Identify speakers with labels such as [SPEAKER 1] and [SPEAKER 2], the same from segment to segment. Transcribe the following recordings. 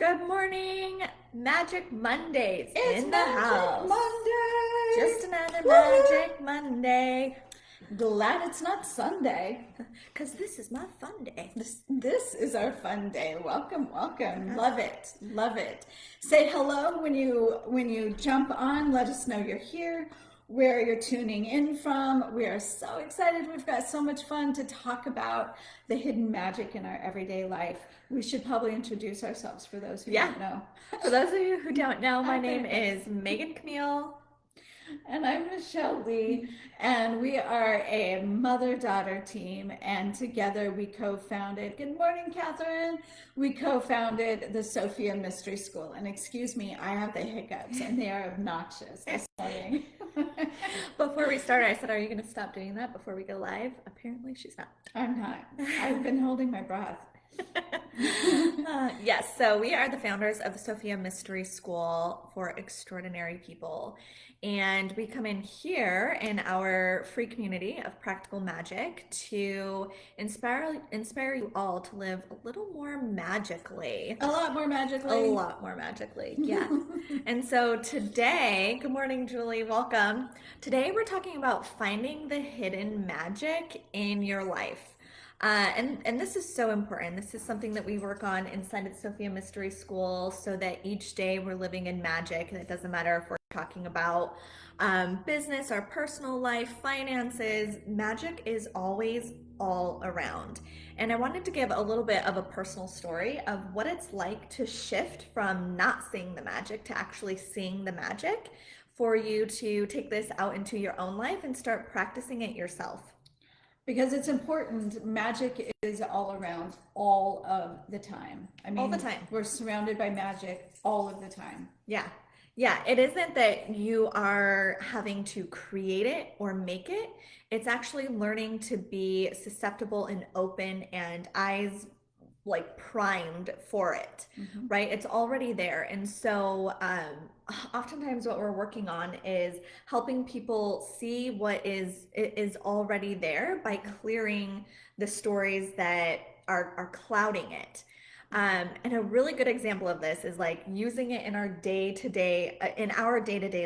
[SPEAKER 1] Good morning, Magic Mondays
[SPEAKER 2] It's
[SPEAKER 1] in the
[SPEAKER 2] Magic
[SPEAKER 1] house.
[SPEAKER 2] Monday!
[SPEAKER 1] Just another
[SPEAKER 2] Woohoo!
[SPEAKER 1] Magic Monday.
[SPEAKER 2] Glad it's not Sunday.
[SPEAKER 1] Because this is my fun day.
[SPEAKER 2] This is our fun day. Welcome, welcome. Love it, love it. Say hello when you jump on. Let us know you're here, where you're tuning in from. We are so excited. We've got so much fun to talk about the hidden magic in our everyday life. We should probably introduce ourselves for those who don't know.
[SPEAKER 1] For those of you who don't know, my name is Megan Camille.
[SPEAKER 2] And I'm Michelle Lee, and we are a mother-daughter team, and together we co-founded, good morning, Catherine, we co-founded the Sophia Mystery School. And excuse me, I have the hiccups, and they are obnoxious this morning.
[SPEAKER 1] Before we started, I said, are you going to stop doing that before we go live? Apparently she's not.
[SPEAKER 2] I'm not. I've been holding my breath.
[SPEAKER 1] Yes, so we are the founders of the Sophia Mystery School for Extraordinary People. And we come in here in our free community of practical magic to inspire you all to live a little more magically.
[SPEAKER 2] A lot more magically.
[SPEAKER 1] A lot more magically, yeah. And so today, good morning, Julie, welcome. Today we're talking about finding the hidden magic in your life. And this is so important. This is something that we work on inside of Sophia Mystery School so that each day we're living in magic. And it doesn't matter if we're talking about business, our personal life, finances. Magic is always all around. And I wanted to give a little bit of a personal story of what it's like to shift from not seeing the magic to actually seeing the magic, for you to take this out into your own life and start practicing it yourself.
[SPEAKER 2] Because it's important. Magic is all around all of the time. I mean,
[SPEAKER 1] all the time.
[SPEAKER 2] We're surrounded by magic all of the time.
[SPEAKER 1] Yeah. Yeah. It isn't that you are having to create it or make it. It's actually learning to be susceptible and open and eyes like primed for it, right? It's already there. And so oftentimes what we're working on is helping people see what is already there by clearing the stories that are clouding it. And a really good example of this is like using it in our day-to-day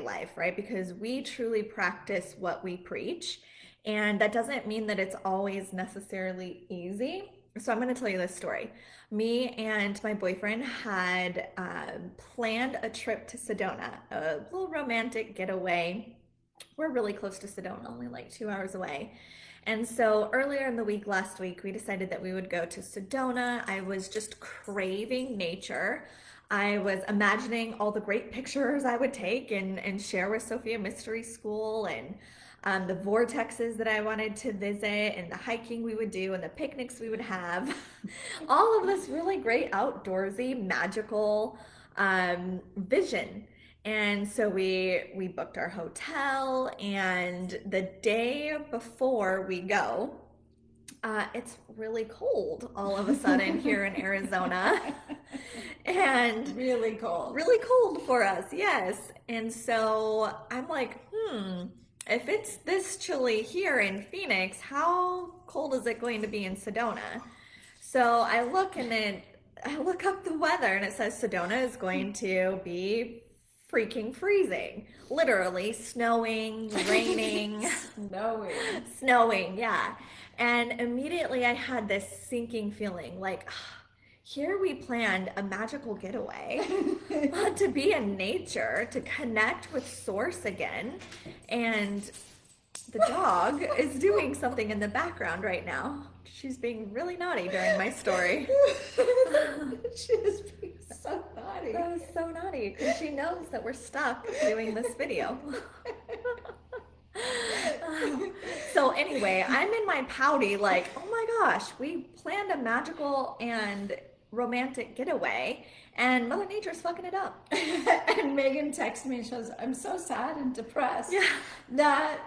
[SPEAKER 1] life, right? Because we truly practice what we preach. And that doesn't mean that it's always necessarily easy. So I'm going to tell you this story. Me and my boyfriend had planned a trip to Sedona, a little romantic getaway. We're really close to Sedona, only like 2 hours away. And so earlier in the week, last week, we decided that we would go to Sedona. I was just craving nature. I was imagining all the great pictures I would take and share with Sophia Mystery School, and the vortexes that I wanted to visit, and the hiking we would do, and the picnics we would have. All of this really great outdoorsy, magical vision. And so we booked our hotel, and the day before we go, it's really cold all of a sudden here in Arizona. And
[SPEAKER 2] really cold
[SPEAKER 1] for us, yes. And so I'm like, if it's this chilly here in Phoenix, how cold is it going to be in Sedona? So I look up the weather, and it says Sedona is going to be freaking freezing. Literally snowing, raining. Snowing, yeah. And immediately I had this sinking feeling like, here we planned a magical getaway to be in nature, to connect with source again. And the dog is doing something in the background right now. She's being really naughty during my story.
[SPEAKER 2] She is being so naughty.
[SPEAKER 1] That was so naughty because she knows that we're stuck doing this video. So anyway, I'm in my pouty like, oh my gosh, we planned a magical and romantic getaway, and Mother Nature's fucking it up.
[SPEAKER 2] And Megan texted me and she goes, I'm so sad and depressed that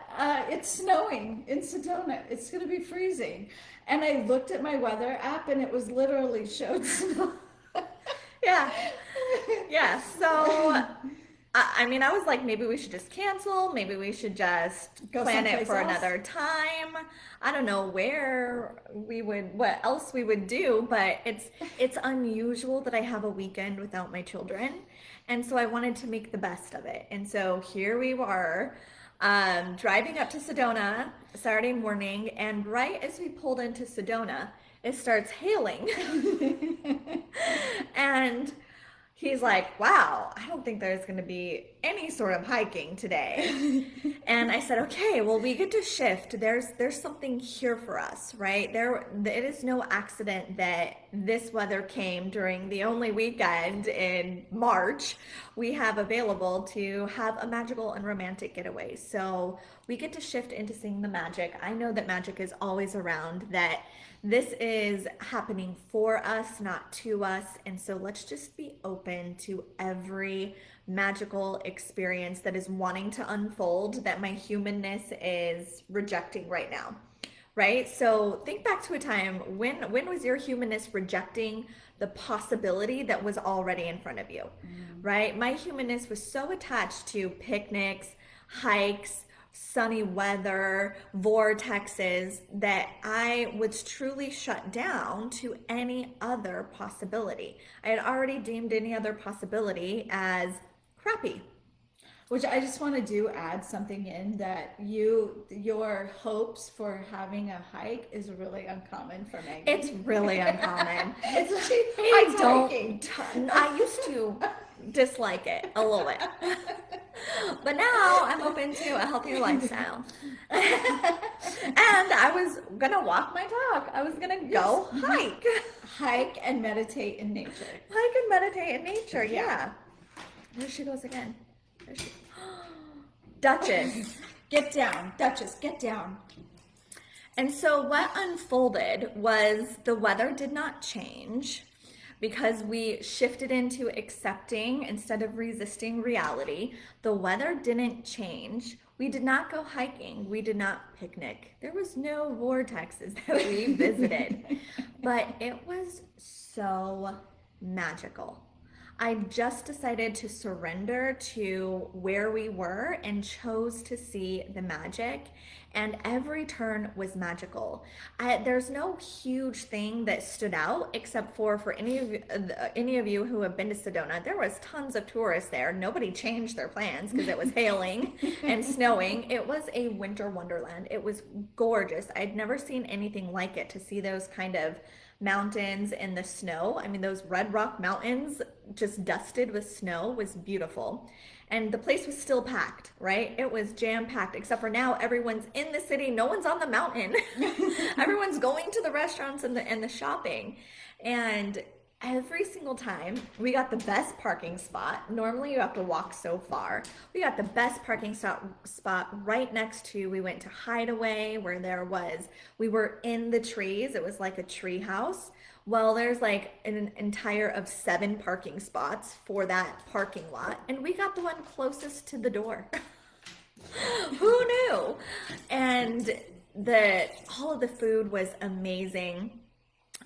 [SPEAKER 2] it's snowing in Sedona. It's going to be freezing. And I looked at my weather app, and it was literally showed snow.
[SPEAKER 1] Yeah. So I mean, I was like, maybe we should just cancel. Maybe we should just
[SPEAKER 2] Go
[SPEAKER 1] plan it
[SPEAKER 2] someplace
[SPEAKER 1] for
[SPEAKER 2] else?
[SPEAKER 1] another time. I don't know what else we would do, but it's unusual that I have a weekend without my children, and so I wanted to make the best of it. And so here we were, driving up to Sedona Saturday morning, and right as we pulled into Sedona, it starts hailing, and he's like, wow, I don't think there's going to be any sort of hiking today. And I said, okay, well, we get to shift. There's something here for us, right? It is no accident that this weather came during the only weekend in March we have available to have a magical and romantic getaway. So we get to shift into seeing the magic. I know that magic is always around, that this is happening for us, not to us. And so let's just be open to every magical experience that is wanting to unfold that my humanness is rejecting right now. Right? So think back to a time when was your humanness rejecting the possibility that was already in front of you? Right? My humanness was so attached to picnics, hikes, sunny weather, vortexes, that I was truly shut down to any other possibility. I had already deemed any other possibility as crappy.
[SPEAKER 2] Which I just want to add something in that your hopes for having a hike is really uncommon for Megan.
[SPEAKER 1] It's really uncommon.
[SPEAKER 2] She
[SPEAKER 1] I
[SPEAKER 2] hates hiking.
[SPEAKER 1] don't, I used to dislike it a little bit. But now I'm open to a healthier lifestyle. And I was gonna walk my dog. I was gonna go hike.
[SPEAKER 2] Hike and meditate in nature.
[SPEAKER 1] Hike and meditate in nature, yeah. There she goes again. There she Duchess.
[SPEAKER 2] Get down, Duchess, get down.
[SPEAKER 1] And so what unfolded was the weather did not change because we shifted into accepting instead of resisting reality. The weather didn't change. We did not go hiking. We did not picnic. There was no vortexes that we visited, but it was so magical. I just decided to surrender to where we were and chose to see the magic. And every turn was magical. There's no huge thing that stood out except for any of you who have been to Sedona. There was tons of tourists there. Nobody changed their plans because it was hailing and snowing. It was a winter wonderland. It was gorgeous. I'd never seen anything like it, to see those kind of mountains in the snow. I mean, those Red Rock Mountains just dusted with snow was beautiful. And the place was still packed, right? It was jam packed, except for now everyone's in the city. No one's on the mountain. Everyone's going to the restaurants and the shopping. And every single time we got the best parking spot. Normally you have to walk so far. We got the best parking spot right next to, we went to Hideaway where we were in the trees. It was like a tree house. Well, there's like an entire of 7 parking spots for that parking lot, and we got the one closest to the door. Who knew? And all of the food was amazing.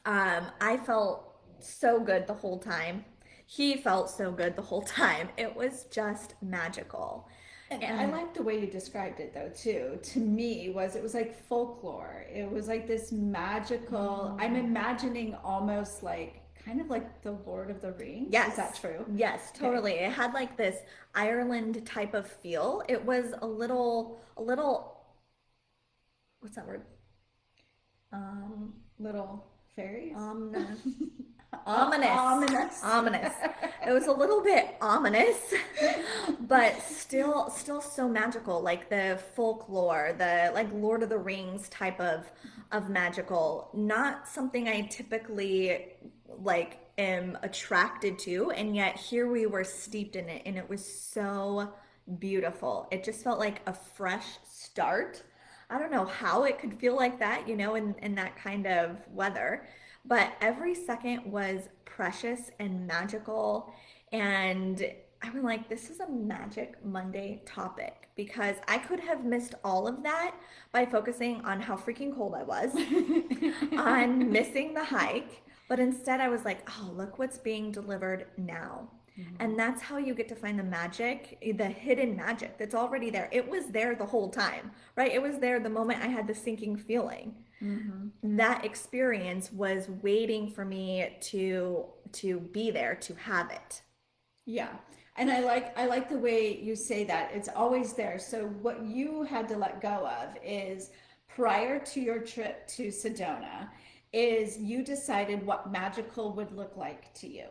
[SPEAKER 1] I felt so good the whole time. He felt so good the whole time. It was just magical.
[SPEAKER 2] And I
[SPEAKER 1] And
[SPEAKER 2] like the way you described it though too. To me, it was like folklore. It was like this magical. I'm imagining almost like kind of like the Lord of the Rings. Is that
[SPEAKER 1] yes,
[SPEAKER 2] true?
[SPEAKER 1] yes,
[SPEAKER 2] Okay.
[SPEAKER 1] totally. It had like this Ireland type of feel. It was a little, what's that word?
[SPEAKER 2] Little fairies.
[SPEAKER 1] Ominous. Ominous.
[SPEAKER 2] Ominous.
[SPEAKER 1] Ominous. It was a little bit ominous, but still so magical, like the folklore, the like Lord of the Rings type of magical. Not something I typically like am attracted to, and yet here we were steeped in it, and it was so beautiful. It just felt like a fresh start. I don't know how it could feel like that, in that kind of weather. But every second was precious and magical. And I was like, this is a Magic Monday topic, because I could have missed all of that by focusing on how freaking cold I was, on missing the hike. But instead, I was like, oh, look what's being delivered now.
[SPEAKER 2] Mm-hmm.
[SPEAKER 1] And that's how you get to find the magic, the hidden magic that's already there. It was there the whole time, right? It was there the moment I had the sinking feeling.
[SPEAKER 2] Mm-hmm.
[SPEAKER 1] That experience was waiting for me to be there, to have it.
[SPEAKER 2] Yeah. And I like the way you say that. It's always there. So what you had to let go of is prior to your trip to Sedona is you decided what magical would look like to you,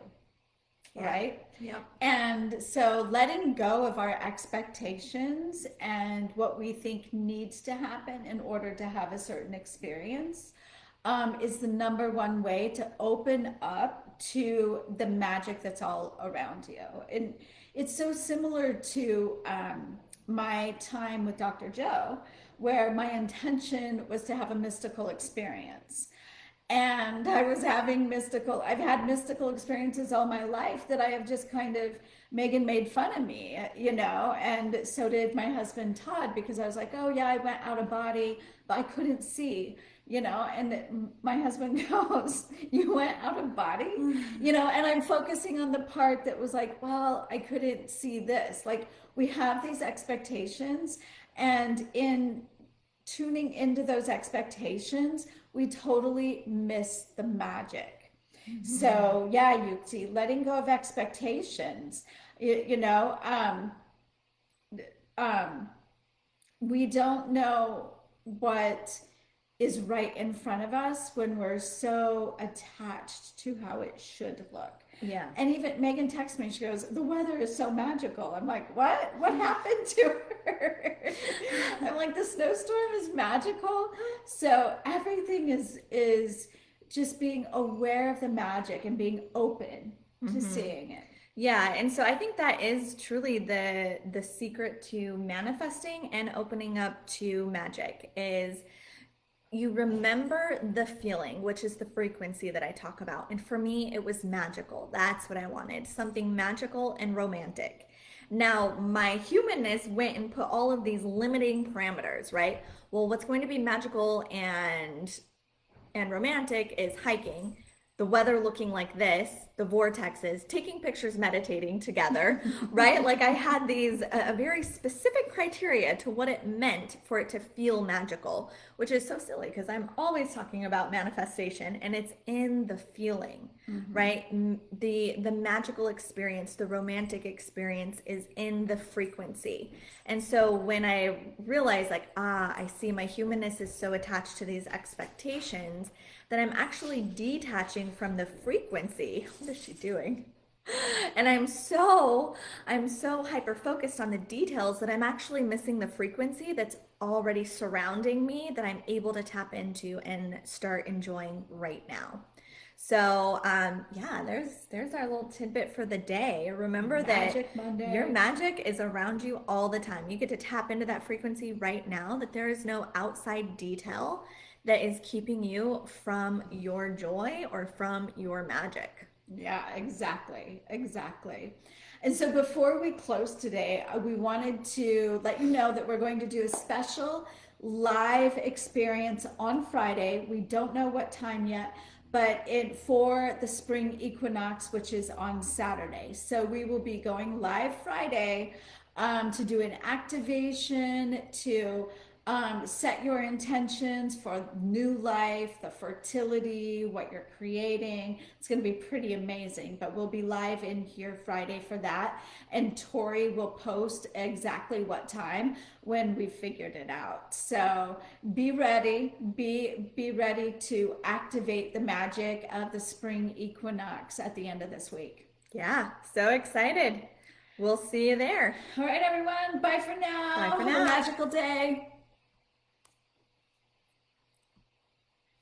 [SPEAKER 1] Yeah.
[SPEAKER 2] right?
[SPEAKER 1] Yep.
[SPEAKER 2] And so letting go of our expectations and what we think needs to happen in order to have a certain experience is the number one way to open up to the magic that's all around you. And it's so similar to my time with Dr. Joe, where my intention was to have a mystical experience. And I was having I've had mystical experiences all my life that I have just kind of, Megan made fun of me, and so did my husband Todd, because I was like, oh yeah, I went out of body, but I couldn't see, and my husband goes, you went out of body? And I'm focusing on the part that was like, well, I couldn't see this. Like, we have these expectations, and in tuning into those expectations, we totally miss the magic. So yeah, you see, letting go of expectations, you, you know, um, um, we don't know what is right in front of us when we're so attached to how it should look.
[SPEAKER 1] Yeah.
[SPEAKER 2] And even Megan texts me, she goes, the weather is so magical. I'm like, what? What happened to her? I'm like, the snowstorm is magical. So everything is just being aware of the magic and being open to seeing it.
[SPEAKER 1] Yeah, and so I think that is truly the secret to manifesting and opening up to magic is you remember the feeling, which is the frequency that I talk about. And for me, it was magical. That's what I wanted, something magical and romantic. Now, my humanness went and put all of these limiting parameters, right? Well, what's going to be magical and romantic is hiking, the weather looking like this, the vortexes, taking pictures, meditating together, right? Like I had these a very specific criteria to what it meant for it to feel magical, which is so silly because I'm always talking about manifestation and it's in the feeling, right? The magical experience, the romantic experience is in the frequency. And so when I realized like, I see my humanness is so attached to these expectations that I'm actually detaching from the frequency. What is she doing? And I'm so hyper focused on the details that I'm actually missing the frequency that's already surrounding me that I'm able to tap into and start enjoying right now. So yeah, there's our little tidbit for the day. Remember that
[SPEAKER 2] Magic Monday.
[SPEAKER 1] your magic is around you all the time. You get to tap into that frequency right now, that there is no outside detail that is keeping you from your joy or from your magic.
[SPEAKER 2] Yeah, exactly. Exactly. And so before we close today, we wanted to let you know that we're going to do a special live experience on Friday. We don't know what time yet, but for the spring equinox, which is on Saturday. So we will be going live Friday to do an activation, to set your intentions for new life, the fertility, what you're creating. It's going to be pretty amazing, but we'll be live in here Friday for that. And Tori will post exactly what time when we figured it out. So be ready, be ready to activate the magic of the spring equinox at the end of this week.
[SPEAKER 1] Yeah, so excited. We'll see you there.
[SPEAKER 2] All right, everyone. Bye for
[SPEAKER 1] Bye
[SPEAKER 2] now.
[SPEAKER 1] for
[SPEAKER 2] Have a
[SPEAKER 1] now.
[SPEAKER 2] magical day.